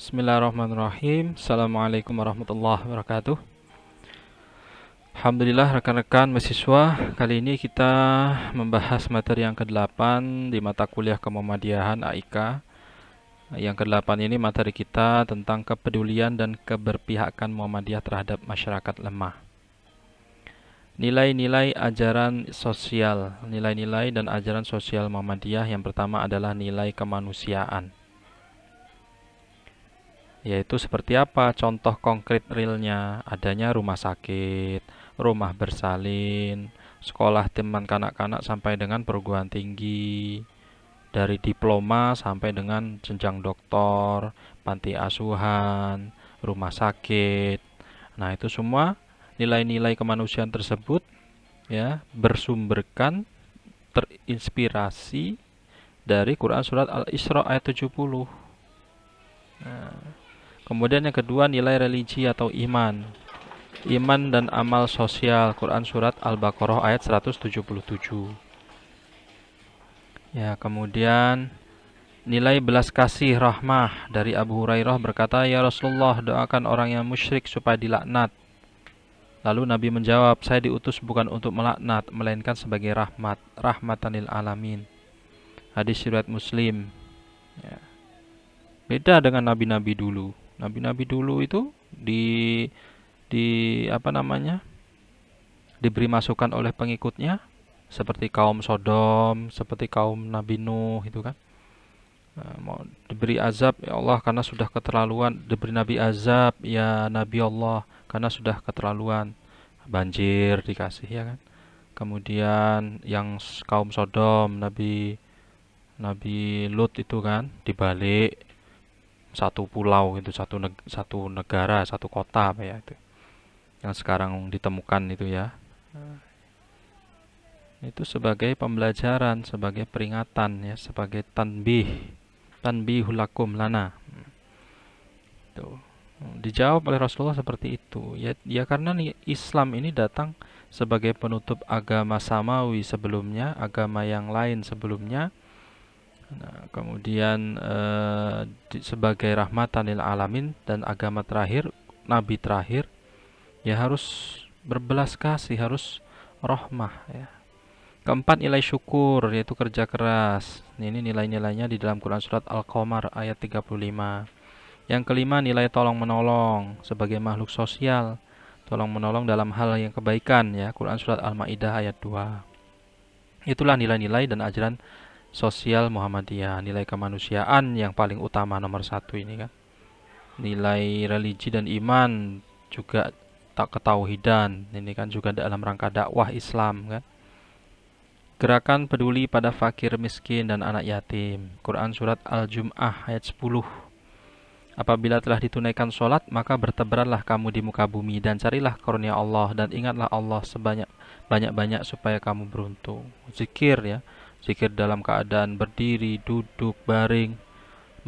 Bismillahirrahmanirrahim. Assalamualaikum warahmatullahi wabarakatuh. Alhamdulillah rekan-rekan mahasiswa, kali ini kita membahas materi yang ke-8 di mata kuliah Kemuhamadiyahan AIK. Yang ke-8 ini materi kita tentang kepedulian dan keberpihakan Muhammadiyah terhadap masyarakat lemah. Nilai-nilai ajaran sosial, nilai-nilai dan ajaran sosial Muhammadiyah yang pertama adalah nilai kemanusiaan. Yaitu seperti apa? Contoh konkret realnya, adanya rumah sakit, rumah bersalin, sekolah teman kanak-kanak sampai dengan perguruan tinggi, dari diploma sampai dengan jenjang doktor, panti asuhan, rumah sakit. Nah, itu semua nilai-nilai kemanusiaan tersebut ya bersumberkan terinspirasi dari Quran surat Al-Isra ayat 70. Nah, kemudian yang kedua nilai religi atau iman. Iman dan amal sosial, Quran surat Al-Baqarah ayat 177. Ya, kemudian nilai belas kasih rahmah dari Abu Hurairah berkata, "Ya Rasulullah, doakan orang yang musyrik supaya dilaknat." Lalu Nabi menjawab, "Saya diutus bukan untuk melaknat, melainkan sebagai rahmat, rahmatan lil alamin." Hadis riwayat Muslim. Ya. Beda dengan nabi-nabi dulu. Nabi-nabi dulu itu di apa namanya? Diberi masukan oleh pengikutnya seperti kaum Sodom, seperti kaum Nabi Nuh itu kan. Mau diberi azab ya Allah karena sudah keterlaluan, diberi Nabi azab ya Nabi Allah karena sudah keterlaluan. Banjir dikasih ya kan. Kemudian yang kaum Sodom, Nabi Nabi Lut itu kan dibalik satu pulau itu satu negara, satu kota apa ya itu. Yang sekarang ditemukan itu ya. Itu sebagai pembelajaran, sebagai peringatan ya, sebagai tanbihul lakum lana. Tuh. Dijawab oleh Rasulullah seperti itu. Ya karena Islam ini datang sebagai penutup agama samawi sebelumnya, agama yang lain sebelumnya. Nah, kemudian sebagai rahmatan lil alamin dan agama terakhir, nabi terakhir, ya harus berbelas kasih, harus rahmah ya. Keempat, nilai syukur, yaitu kerja keras. Ini nilai-nilainya di dalam Quran surat Al-Qamar ayat 35. Yang kelima, nilai tolong-menolong sebagai makhluk sosial. Tolong-menolong dalam hal yang kebaikan ya. Quran surat Al-Maidah ayat 2. Itulah nilai-nilai dan ajaran sosial Muhammadiyah. Nilai kemanusiaan yang paling utama nomor 1 ini kan. Nilai religi dan iman juga tak ketauhidan. Ini kan juga dalam rangka dakwah Islam kan. Gerakan peduli pada fakir miskin dan anak yatim. Quran surat Al-Jum'ah ayat 10. Apabila telah ditunaikan sholat, maka bertebaranlah kamu di muka bumi dan carilah karunia Allah dan ingatlah Allah sebanyak-banyak supaya kamu beruntung. Zikir ya, zikir dalam keadaan berdiri, duduk, baring.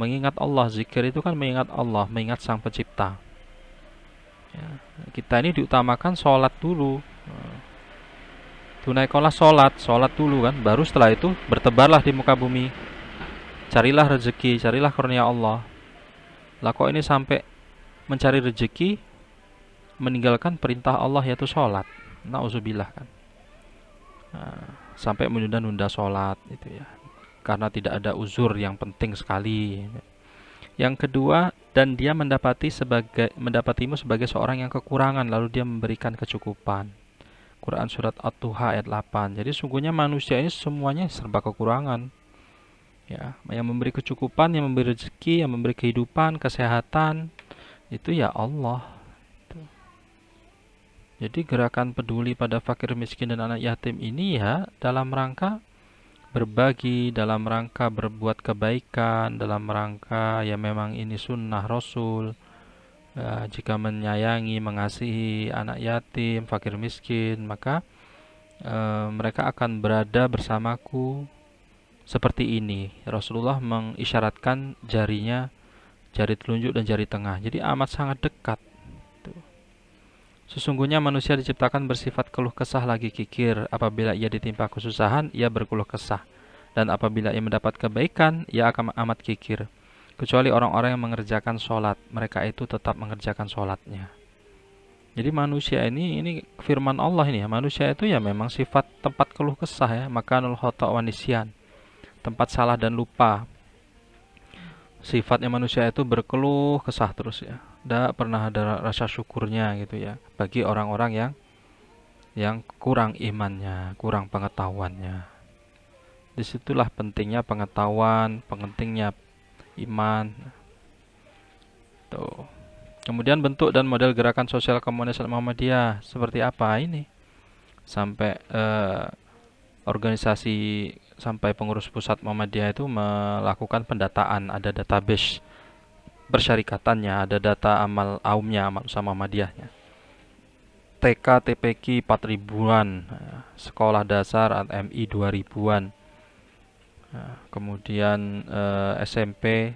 Mengingat Allah, zikir itu kan mengingat Allah, mengingat Sang Pencipta. Ya, kita ini diutamakan sholat dulu. Tunaikanlah sholat dulu kan, baru setelah itu bertebarlah di muka bumi. Carilah rezeki, carilah karunia Allah. Lah kok ini sampai mencari rezeki meninggalkan perintah Allah yaitu sholat. Nauzubillah kan. Sampai menunda-nunda sholat itu ya. Karena tidak ada uzur yang penting sekali. Yang kedua, dan dia mendapatimu sebagai seorang yang kekurangan lalu dia memberikan kecukupan. Quran surat At-Tuha ayat 8. Jadi sungguhnya manusia ini semuanya serba kekurangan. Ya, yang memberi kecukupan, yang memberi rezeki, yang memberi kehidupan, kesehatan, itu ya Allah. Jadi gerakan peduli pada fakir miskin dan anak yatim ini ya dalam rangka berbagi, dalam rangka berbuat kebaikan, dalam rangka ya memang ini sunnah Rasul. Jika menyayangi, mengasihi anak yatim, fakir miskin, maka mereka akan berada bersamaku seperti ini. Rasulullah mengisyaratkan jarinya, jari telunjuk dan jari tengah. Jadi amat sangat dekat. Sesungguhnya manusia diciptakan bersifat keluh kesah lagi kikir. Apabila ia ditimpa kesusahan, ia berkeluh kesah. Dan apabila ia mendapat kebaikan, ia akan amat kikir. Kecuali orang-orang yang mengerjakan sholat, mereka itu tetap mengerjakan sholatnya. Jadi manusia ini firman Allah ini ya, manusia itu ya memang sifat tempat keluh kesah ya, makanul khata' wa nisyan, tempat salah dan lupa. Sifatnya manusia itu berkeluh kesah terus ya. Tidak pernah ada rasa syukurnya gitu ya. Bagi orang-orang yang kurang imannya, kurang pengetahuannya. Disitulah pentingnya pengetahuan, pentingnya iman. Tuh. Kemudian bentuk dan model gerakan sosial komunis Muhammadiyah seperti apa ini? Sampai organisasi sampai pengurus pusat Muhammadiyah itu melakukan pendataan, ada database persyarikatannya, ada data amal aumnya, amal usaha Muhammadiyahnya. TK, TPQ 4 ribuan, sekolah dasar MI 2 ribuan, kemudian SMP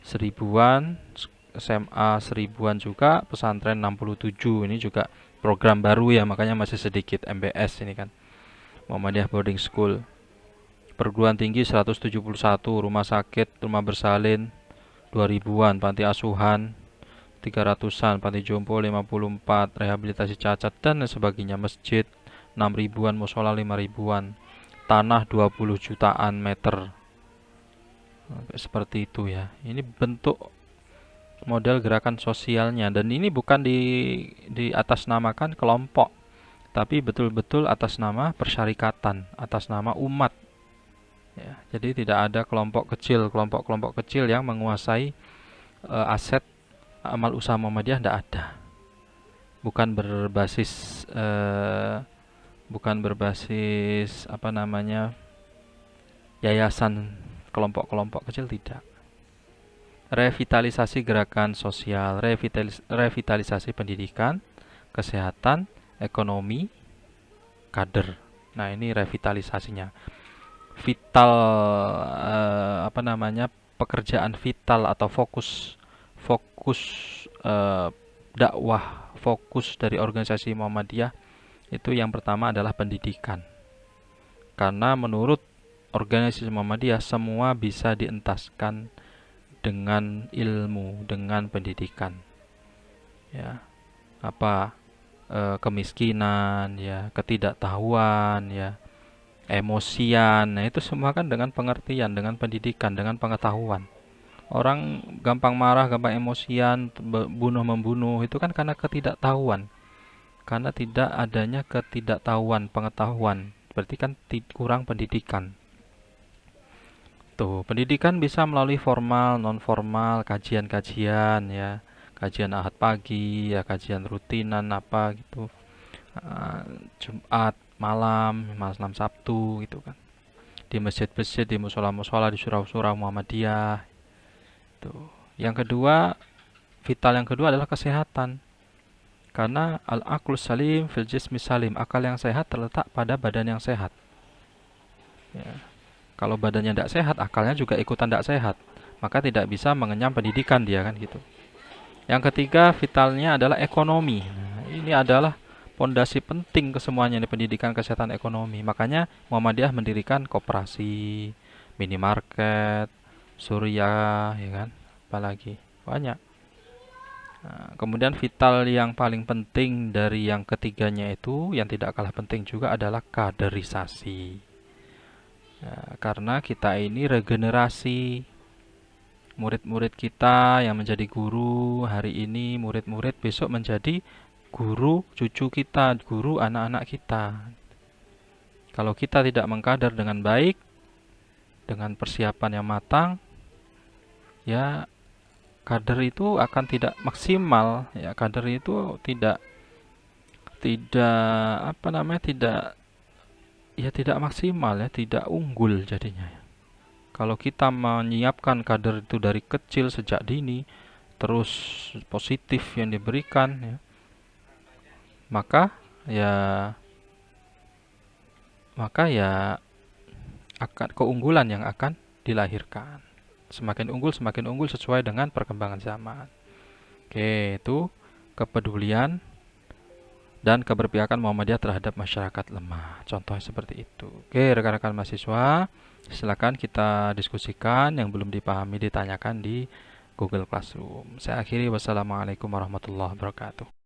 1000-an, SMA 1000-an juga, pesantren 67. Ini juga program baru ya, makanya masih sedikit MBS ini kan, Muhammadiyah Boarding School. Perguruan tinggi 171, rumah sakit, rumah bersalin 2 ribuan, panti asuhan 300-an, panti jompo 54, rehabilitasi cacat dan sebagainya, masjid 6 ribuan, musola 5 ribuan, tanah 20 jutaan meter. Seperti itu ya. Ini bentuk model gerakan sosialnya, dan ini bukan di atas namakan kelompok, tapi betul-betul atas nama persyarikatan, atas nama umat. Ya, jadi tidak ada kelompok-kelompok kecil yang menguasai aset amal usaha Muhammadiyah, tidak ada. Bukan berbasis apa namanya, yayasan kelompok-kelompok kecil, tidak. Revitalisasi gerakan sosial, revitalisasi pendidikan, kesehatan, ekonomi, kader. Nah, ini revitalisasinya. Vital apa namanya, pekerjaan vital atau fokus dakwah, fokus dari organisasi Muhammadiyah itu yang pertama adalah pendidikan. Karena menurut organisasi Muhammadiyah semua bisa dientaskan dengan ilmu, dengan pendidikan. Ya, apa kemiskinan, ya, ketidaktahuan, ya, emosian. Nah, itu semua kan dengan pengertian, dengan pendidikan, dengan pengetahuan. Orang gampang marah, gampang emosian, bunuh-membunuh, itu kan karena ketidaktahuan. Karena tidak adanya ketidaktahuan, pengetahuan. Berarti kan kurang pendidikan. Tuh, pendidikan bisa melalui formal, non formal, kajian-kajian ya. Kajian Ahad pagi, ya, kajian rutinan apa gitu. Jumat malam, malam Sabtu gitu kan. Di masjid-masjid, di musola-musola, di surau-surau Muhammadiyah. Tuh. Yang kedua, vital yang kedua adalah kesehatan. Karena al-aqlus salim fil jismi salim, akal yang sehat terletak pada badan yang sehat. Ya. Kalau badannya tidak sehat, akalnya juga ikutan tidak sehat. Maka tidak bisa mengenyam pendidikan dia kan gitu. Yang ketiga, vitalnya adalah ekonomi. Nah, ini adalah pondasi penting kesemuanya di pendidikan, kesehatan, ekonomi. Makanya Muhammadiyah mendirikan koperasi, minimarket, surya, ya kan? Apalagi banyak. Nah, kemudian vital yang paling penting dari yang ketiganya itu, yang tidak kalah penting juga adalah kaderisasi. Ya, karena kita ini regenerasi. Murid-murid kita yang menjadi guru hari ini, murid-murid besok menjadi guru cucu kita, guru anak-anak kita. Kalau kita tidak mengkader dengan baik, dengan persiapan yang matang, ya kader itu akan tidak maksimal. Ya, kader itu tidak apa namanya, tidak maksimal ya, tidak unggul jadinya. Kalau kita menyiapkan kader itu dari kecil sejak dini, terus positif yang diberikan, ya, maka ya akan keunggulan yang akan dilahirkan. Semakin unggul sesuai dengan perkembangan zaman. Oke, itu kepedulian dan keberpihakan Muhammadiyah terhadap masyarakat lemah. Contohnya seperti itu. Oke, rekan-rekan mahasiswa, Silakan kita diskusikan, yang belum dipahami ditanyakan di Google Classroom. Saya akhiri, wassalamualaikum warahmatullahi wabarakatuh.